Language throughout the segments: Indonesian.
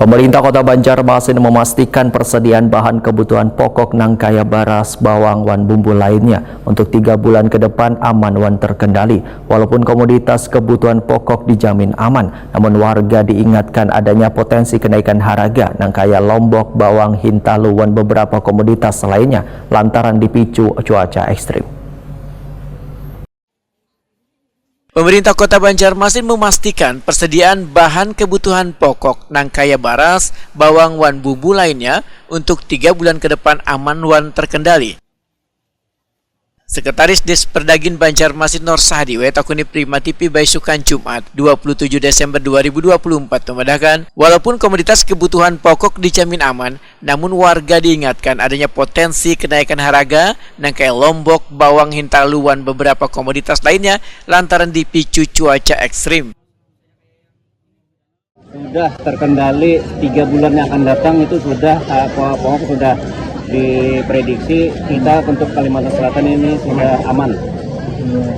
Pemerintah Kota Banjarmasin memastikan persediaan bahan kebutuhan pokok nangkaya baras, bawang, wan bumbu lainnya untuk 3 bulan ke depan aman wan terkendali. Walaupun komoditas kebutuhan pokok dijamin aman, namun warga diingatkan adanya potensi kenaikan harga nangkaya lombok, bawang, hintalu, wan beberapa komoditas lainnya lantaran dipicu cuaca ekstrim. Pemerintah Kota Banjarmasin memastikan persediaan bahan kebutuhan pokok nangkaya baras, bawang, wan bumbu lainnya untuk 3 bulan ke depan aman wan terkendali. Sekretaris Des Perdagin Banjarmasin Nur Sahdi Wetakuni Prima TV Baisukan Jumat 27 Desember 2024 membedakan walaupun komoditas kebutuhan pokok dijamin aman, namun warga diingatkan adanya potensi kenaikan harga nangkaya lombok, bawang, hintalu, wan beberapa komoditas lainnya lantaran dipicu cuaca ekstrim. Sudah terkendali 3 bulan yang akan datang itu sudah pokok sudah diprediksi kita untuk Kalimantan Selatan ini sudah aman.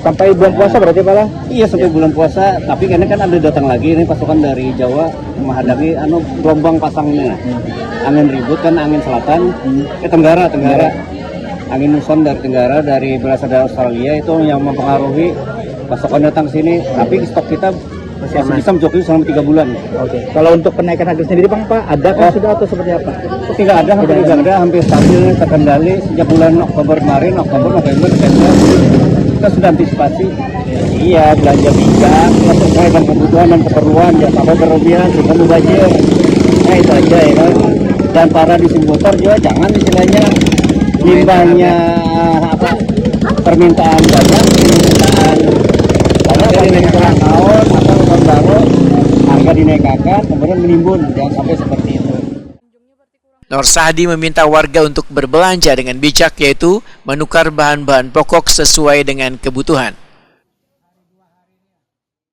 Sampai bulan puasa berarti Pak? Iya, sampai bulan puasa, tapi karena kan ada datang lagi ini pasukan dari Jawa menghadapi gelombang pasangnya. Angin ribut kan, angin selatan ke Tenggara. Angin muson dari Tenggara dari berasal dari Australia itu yang mempengaruhi pasukan datang ke sini, tapi stok kita masih bisa mencukupi selama 3 bulan. Oke. Kalau untuk kenaikan harga sendiri Bang Pak, ada kan sudah atau seperti apa? Tidak ada, hampir stabil terkendali sejak bulan Oktober kemarin, Oktober, November, Desember. Kita sudah antisipasi. Iya, belanja minyak, sesuai dengan kebutuhan dan keperluan, ya sampai berlebihan, sudah mubazir. Nah itu aja ya kan. Dan para distributor juga jangan istilahnya limbahnya permintaan banyak, permintaan kurang tahun atau tahun baru harga dinaikkan kemudian menimbun, jangan sampai seperti itu. Nur Sahdi meminta warga untuk berbelanja dengan bijak, yaitu menukar bahan-bahan pokok sesuai dengan kebutuhan.